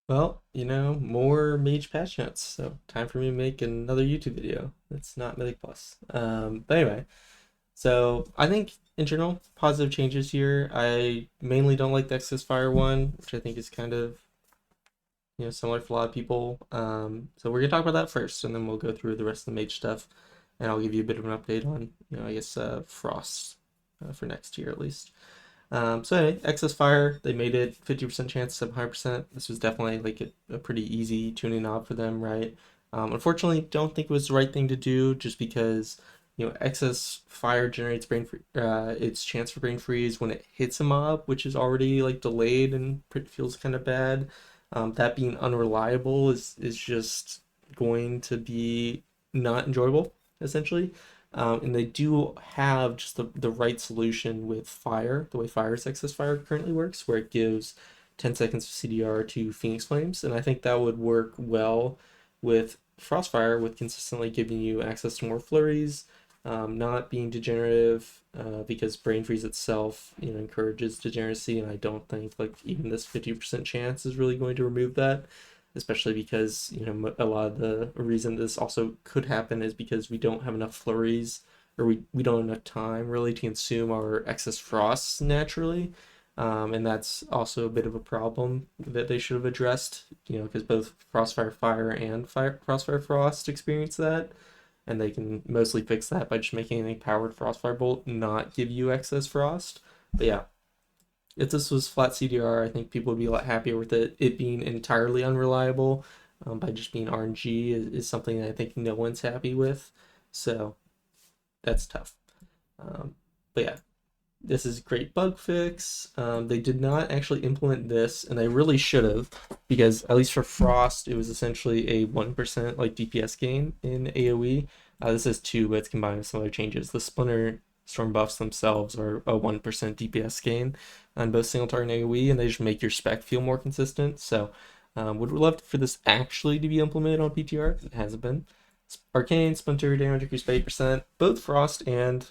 Well, more Mage patch notes, so time for me to make another YouTube video. It's not Mythic Plus. But anyway, so I think in general, positive changes here. I mainly don't like the Excess Fire one, which I think is kind of, similar for a lot of people. So we're gonna talk about that first, and then we'll go through the rest of the Mage stuff, and I'll give you a bit of an update on, I guess, Frost for next year at least. So anyway, excess fire, they made it 50% chance, 700%. This was definitely like a pretty easy tuning knob for them, right? Unfortunately, don't think it was the right thing to do just because, excess fire generates its chance for brain freeze when it hits a mob, which is already like delayed and feels kind of bad. That being unreliable is just going to be not enjoyable, essentially. And they do have just the right solution with fire, the way Fire's excess fire currently works, where it gives 10 seconds of CDR to Phoenix Flames. And I think that would work well with Frostfire, with consistently giving you access to more flurries, not being degenerative, because Brain Freeze itself, encourages degeneracy. And I don't think like even this 50% chance is really going to remove that, especially because a lot of the reason this also could happen is because we don't have enough flurries, or we don't have enough time really to consume our excess frosts naturally. And that's also a bit of a problem that they should have addressed, because both Crossfire Fire and Crossfire Frost experience that, and they can mostly fix that by just making anything powered Frostfire Bolt not give you excess frost. But yeah, if this was flat CDR, I think people would be a lot happier with it. It being entirely unreliable, by just being RNG is something that I think no one's happy with. So that's tough. Um, but yeah, this is a great bug fix. They did not actually implement this, and they really should have, because at least for Frost, it was essentially a 1% like DPS gain in AoE. This is 2, but it's combined with some other changes. The Splinter Storm buffs themselves are a 1% DPS gain on both single target and AoE, and they just make your spec feel more consistent. So, would love for this actually to be implemented on PTR. It hasn't been. Arcane, Splinter damage increased by 8%. Both Frost and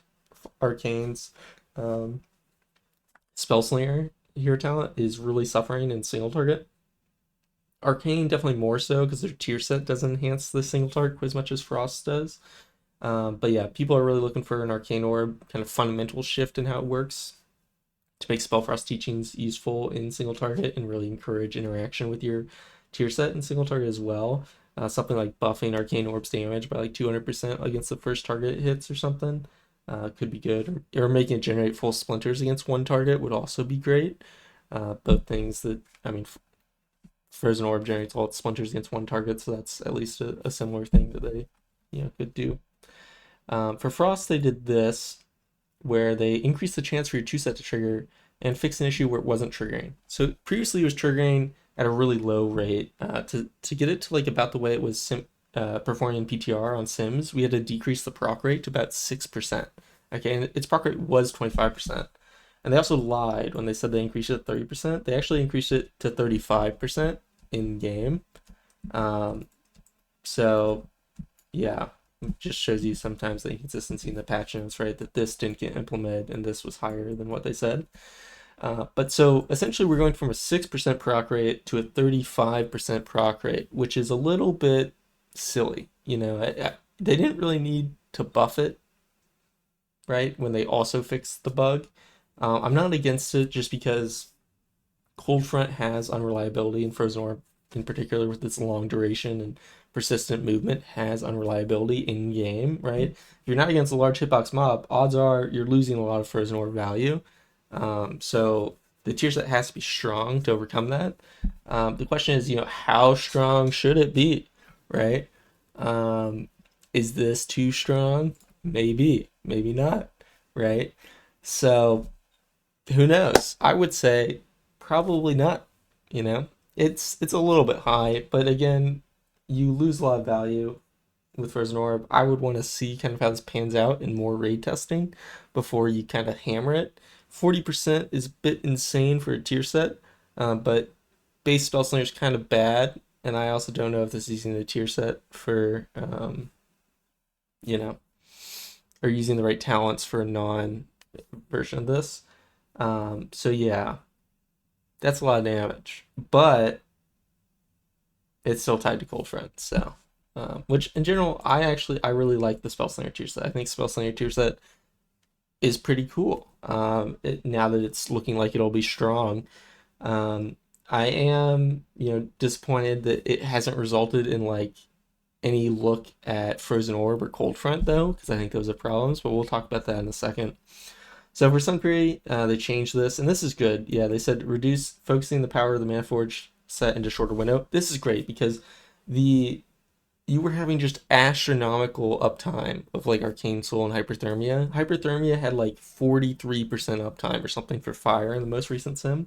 Arcanes. Um, Spellslinger hero talent is really suffering in single target. Arcane definitely more so because their tier set doesn't enhance the single target quite as much as Frost does. But yeah, people are really looking for an Arcane Orb kind of fundamental shift in how it works to make Spellfrost teachings useful in single target and really encourage interaction with your tier set in single target as well. Something like buffing Arcane Orb's damage by like 200% against the first target it hits or something could be good. Or making it generate full splinters against one target would also be great. Both things that, I mean, Frozen Orb generates all its splinters against one target, so that's at least a similar thing that they, could do. For Frost, they did this, where they increased the chance for your 2-set to trigger and fixed an issue where it wasn't triggering. So previously it was triggering at a really low rate. To get it to like about the way it was performing in PTR on Sims, we had to decrease the proc rate to about 6%. Okay, and its proc rate was 25%. And they also lied when they said they increased it to 30%. They actually increased it to 35% in game. Um, so yeah, it just shows you sometimes the inconsistency in the patch notes, right? That this didn't get implemented and this was higher than what they said. But so essentially, we're going from a 6% proc rate to a 35% proc rate, which is a little bit silly. They didn't really need to buff it, right? When they also fixed the bug. I'm not against it just because Cold Front has unreliability, and Frozen Orb, in particular, with its long duration and persistent movement, has unreliability in game, right? If you're not against a large hitbox mob, odds are you're losing a lot of Frozen Orb value. So the tier set has to be strong to overcome that. The question is, how strong should it be, right? Is this too strong? Maybe, maybe not, right? So who knows? I would say probably not. You know, it's a little bit high, but again, you lose a lot of value with Frozen Orb. I would want to see kind of how this pans out in more raid testing before you kind of hammer it. 40% is a bit insane for a tier set, but base Spellslinger is kind of bad, and I also don't know if this is using the tier set for, you know, or using the right talents for a non version of this. So yeah, that's a lot of damage. But it's still tied to Cold Front. So, which in general, I really like the Spellslinger tier set. I think Spellslinger tier set is pretty cool. Now that it's looking like it'll be strong, I am disappointed that it hasn't resulted in like any look at Frozen Orb or Cold Front though, because I think those are problems. But we'll talk about that in a second. So for Sunfury, they changed this, and this is good. Yeah, they said reduce focusing the power of the Manaforge set into shorter window. This is great because you were having just astronomical uptime of like Arcane Soul and Hyperthermia. Hyperthermia had like 43% uptime or something for fire in the most recent sim,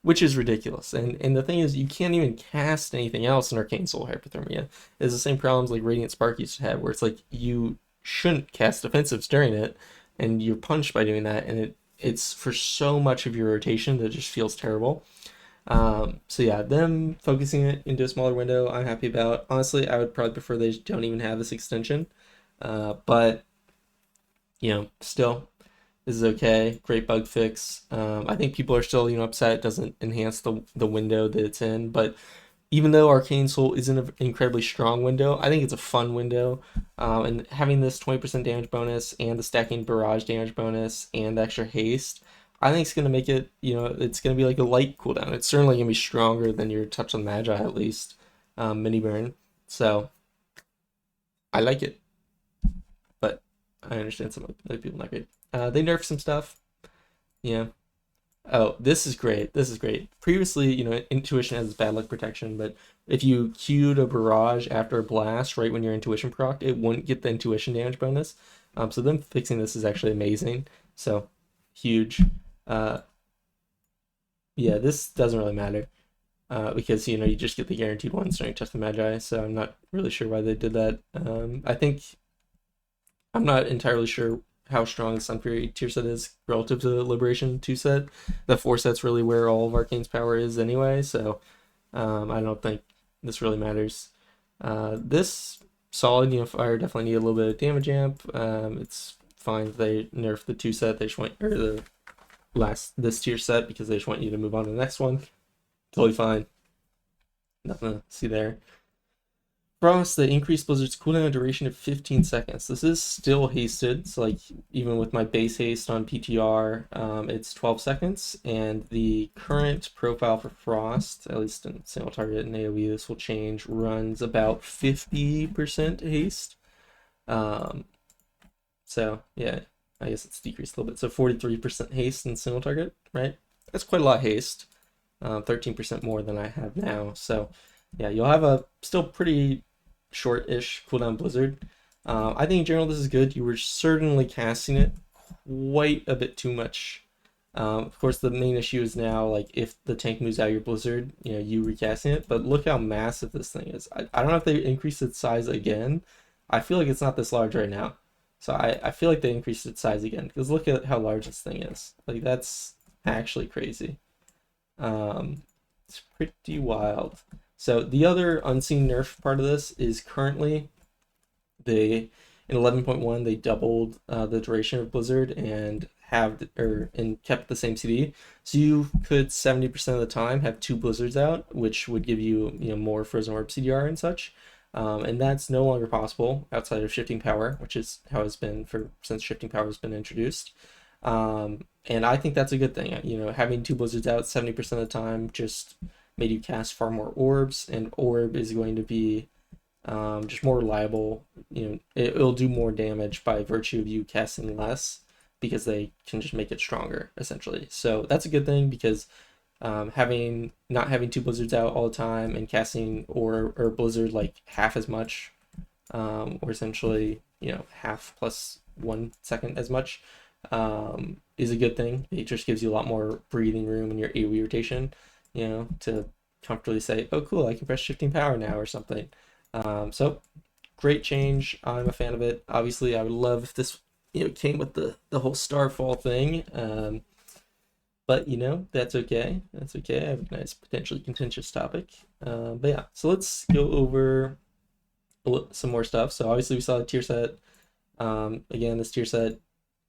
which is ridiculous. And the thing is, you can't even cast anything else in Arcane Soul Hyperthermia. It's the same problems like Radiant Spark used to have, where it's like you shouldn't cast defensives during it, and you're punished by doing that, and it's for so much of your rotation that it just feels terrible. So yeah, them focusing it into a smaller window, I'm happy about. Honestly, I would probably prefer they don't even have this extension. But still, this is okay. Great bug fix. I think people are still upset it doesn't enhance the window that it's in, but even though Arcane Soul isn't an incredibly strong window, I think it's a fun window. And having this 20% damage bonus and the stacking barrage damage bonus and extra haste, I think it's going to make it, it's going to be like a light cooldown. It's certainly going to be stronger than your Touch on Magi, at least, mini burn. So, I like it. But I understand some other people not great. They nerfed some stuff. Yeah. Oh, this is great. This is great. Previously, Intuition has bad luck protection, but if you queued a barrage after a blast right when your Intuition procced, it wouldn't get the Intuition damage bonus. So them fixing this is actually amazing. So, huge. Yeah, this doesn't really matter. Because, you just get the guaranteed ones during Touch the Magi, so I'm not really sure why they did that. I'm not entirely sure how strong the Sunfury tier set is relative to the Liberation 2 set. The 4 set's really where all of Arcane's power is anyway, so I don't think this really matters. This solid, fire definitely need a little bit of damage amp. It's fine if they nerf the 2 set, they just want, or this tier set, because they just want you to move on to the next one. Totally fine. Nothing to see there. Frost, they increased Blizzard's cooldown duration to 15 seconds. This is still hasted, so like even with my base haste on PTR, it's 12 seconds, and the current profile for Frost, at least in single target and AoE, this will change, runs about 50% haste. So yeah, I guess it's decreased a little bit. So 43% haste in single target, right? That's quite a lot of haste. 13% more than I have now. So yeah, you'll have a still pretty short-ish cooldown Blizzard. I think in general this is good. You were certainly casting it quite a bit too much. Of course, the main issue is now, like, if the tank moves out of your Blizzard, you recasting it. But look how massive this thing is. I don't know if they increased its size again. I feel like it's not this large right now. So I feel like they increased its size again. Because look at how large this thing is. Like, that's actually crazy. It's pretty wild. So the other unseen nerf part of this is currently in 11.1 they doubled the duration of Blizzard and kept the same CD. So you could 70% of the time have 2 Blizzards out, which would give you more Frozen Orb CDR and such. And that's no longer possible outside of Shifting Power, which is how it's been since Shifting Power has been introduced. And I think that's a good thing. Having 2 Blizzards out 70% of the time just made you cast far more orbs, and orb is going to be just more reliable. It'll do more damage by virtue of you casting less, because they can just make it stronger essentially. So that's a good thing, because not having 2 Blizzards out all the time and casting or Blizzard like half as much, or essentially half plus 1 second as much, is a good thing. It just gives you a lot more breathing room in your AoE rotation, to comfortably say, oh cool, I can press Shifting Power now or something. So great change. I'm a fan of it. Obviously I would love if this came with the whole Starfall thing, but that's okay. I have a nice potentially contentious topic. But yeah, so let's go over some more stuff. So obviously we saw the tier set. Again, this tier set,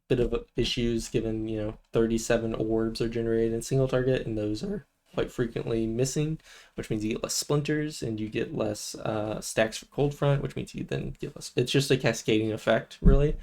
bit of issues given 37 orbs are generated in single target, and those are quite frequently missing, which means you get less splinters and you get less stacks for cold front, which means you then get less. It's just a cascading effect, really.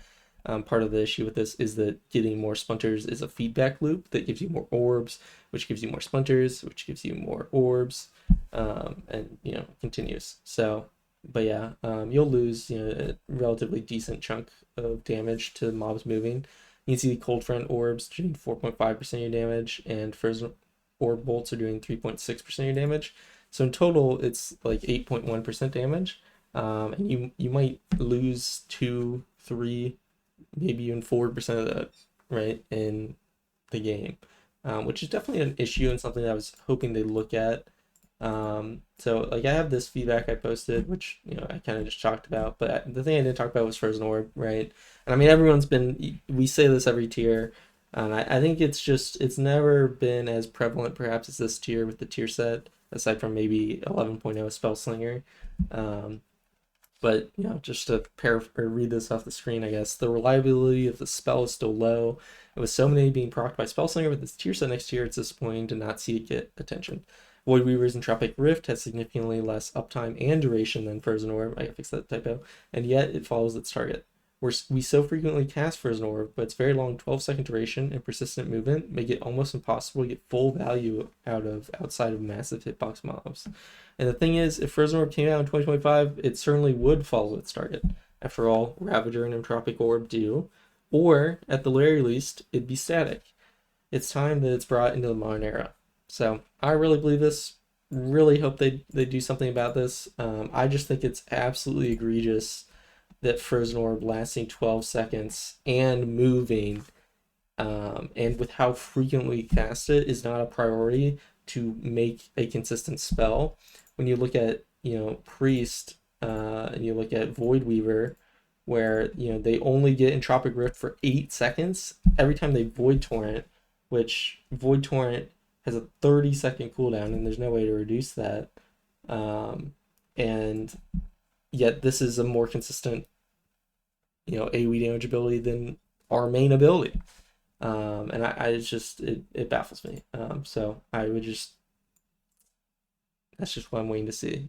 Part of the issue with this is that getting more splinters is a feedback loop that gives you more orbs, which gives you more splinters, which gives you more orbs, and continues. So, but yeah, you'll lose a relatively decent chunk of damage to mobs moving. You can see the cold front orbs doing 4.5% of your damage, and frozen orb bolts are doing 3.6% of your damage. So in total, it's like 8.1% damage, and you might lose 2, 3, maybe even 4% of that, right, in the game, which is definitely an issue and something that I was hoping they'd look at. So like I have this feedback I posted, which I kind of just talked about, but the thing I didn't talk about was frozen orb, right? And I mean we say this every tier, and I think it's never been as prevalent perhaps as this tier with the tier set, aside from maybe 11.0 Spellslinger. But just to read this off the screen, I guess the reliability of the spell is still low. And with so many being procced by Spellslinger with this tier set next year, it's disappointing to not see it get attention. Void Weaver's Entropic Rift has significantly less uptime and duration than Frozen Orb. I fixed that typo, and yet it follows its target. We so frequently cast Frozen Orb, but its very long 12-second duration and persistent movement make it almost impossible to get full value outside of massive hitbox mobs. And the thing is, if Frozen Orb came out in 2025, it certainly would follow its target. After all, Ravager and Entropic Orb do, or at the very least, it'd be static. It's time that it's brought into the modern era. So I really believe this. Really hope they do something about this. I just think it's absolutely egregious that Frozen Orb lasting 12 seconds and moving, and with how frequently cast it, is not a priority to make a consistent spell. When you look at Priest, and you look at Void Weaver, where they only get Entropic Rift for 8 seconds every time they Void Torrent, which Void Torrent has a 30-second cooldown, and there's no way to reduce that. And yet this is a more consistent, AoE damage ability than our main ability. And it baffles me. So that's just what I'm waiting to see.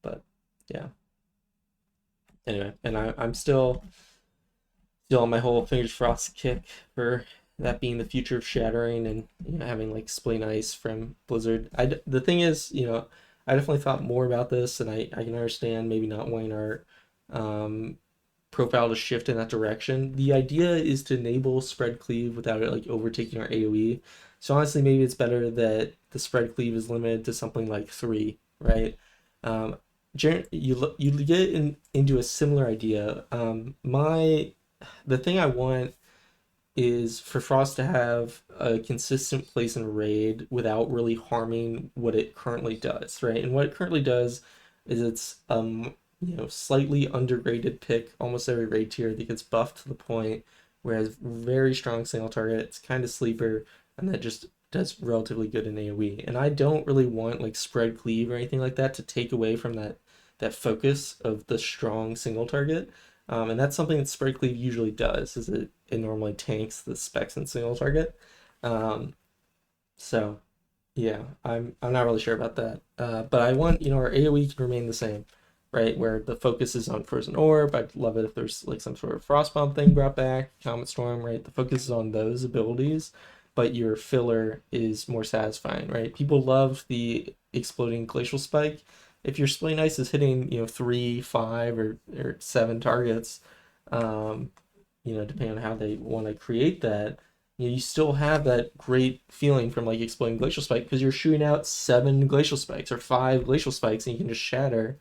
But yeah. Anyway, and I'm still on my whole Fingers Frost kick for that being the future of shattering, and having like Splain Ice from Blizzard. The thing is, I definitely thought more about this, and I can understand maybe not wanting our profile to shift in that direction. The idea is to enable spread cleave without it like overtaking our AoE. So honestly, maybe it's better that the spread cleave is limited to something like 3, right? You get into a similar idea. The thing I want is for Frost to have a consistent place in a raid without really harming what it currently does, right? And what it currently does is it's slightly underrated pick almost every raid tier that gets buffed to the point where it has very strong single target, it's kind of sleeper, and that just does relatively good in AoE. And I don't really want like spread cleave or anything like that to take away from that focus of the strong single target. And that's something that spread cleave usually does, is it normally tanks the specs and single target. So yeah, I'm not really sure about that. But I want our AoE to remain the same, right? Where the focus is on Frozen Orb. I'd love it if there's like some sort of Frost Bomb thing brought back, Comet Storm, right? The focus is on those abilities, but your filler is more satisfying, right? People love the exploding Glacial Spike. If your Splain Ice is hitting 3, 5, or 7 targets, depending on how they want to create that, you still have that great feeling from like exploding Glacial Spike, because you're shooting out 7 Glacial Spikes or 5 Glacial Spikes, and you can just shatter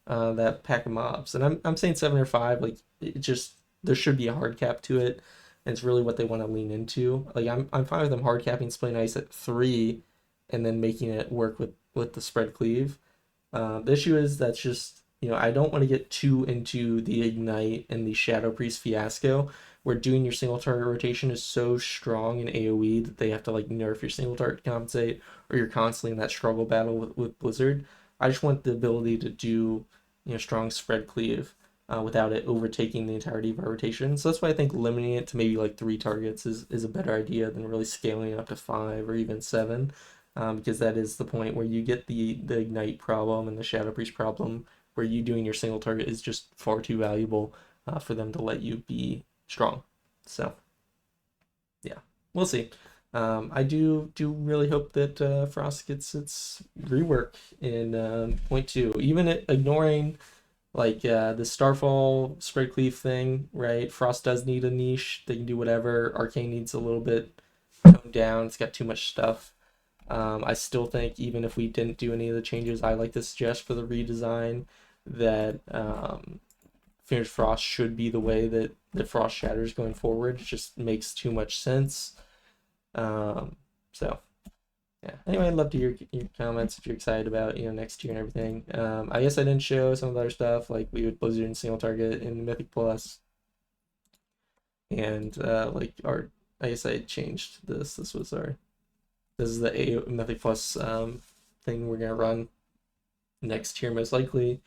that pack of mobs. And I'm saying 7 or 5, like there should be a hard cap to it, and it's really what they want to lean into. Like I'm fine with them hard capping Splain Ice at 3, and then making it work with the spread cleave. The issue is that's just, I don't want to get too into the Ignite and the Shadow Priest fiasco, where doing your single target rotation is so strong in AoE that they have to like nerf your single target to compensate, or you're constantly in that struggle battle with Blizzard. I just want the ability to do strong spread cleave without it overtaking the entirety of our rotation. So that's why I think limiting it to maybe like 3 targets is a better idea than really scaling it up to 5 or even 7. because that is the point where you get the ignite problem and the Shadow Priest problem, where you doing your single target is just far too valuable for them to let you be strong. So yeah, we'll see. I do really hope that Frost gets its rework in point two, even ignoring like the Starfall spread cleave thing, right? Frost does need a niche. They can do whatever. Arcane needs a little bit toned down. It's got too much stuff. I still think even if we didn't do any of the changes I like to suggest for the redesign, that Fierce Frost should be the way that Frost shatters going forward. It just makes too much sense. So yeah. Anyway, I'd love to hear your comments if you're excited about next year and everything. I guess I didn't show some of the other stuff like we would Blizzard and single target in Mythic Plus, and like our. I guess I changed this. This is the Mythic Plus thing we're gonna run next year most likely.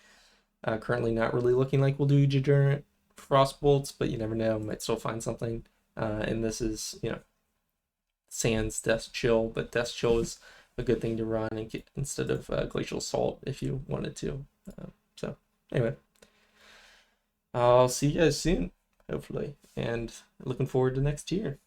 Currently not really looking like we'll do Degenerate Frostbolts, but you never know, might still find something. And this is sans Death Chill, but Death Chill is a good thing to run and get instead of Glacial Assault if you wanted to. So anyway, I'll see you guys soon, hopefully, and looking forward to next year.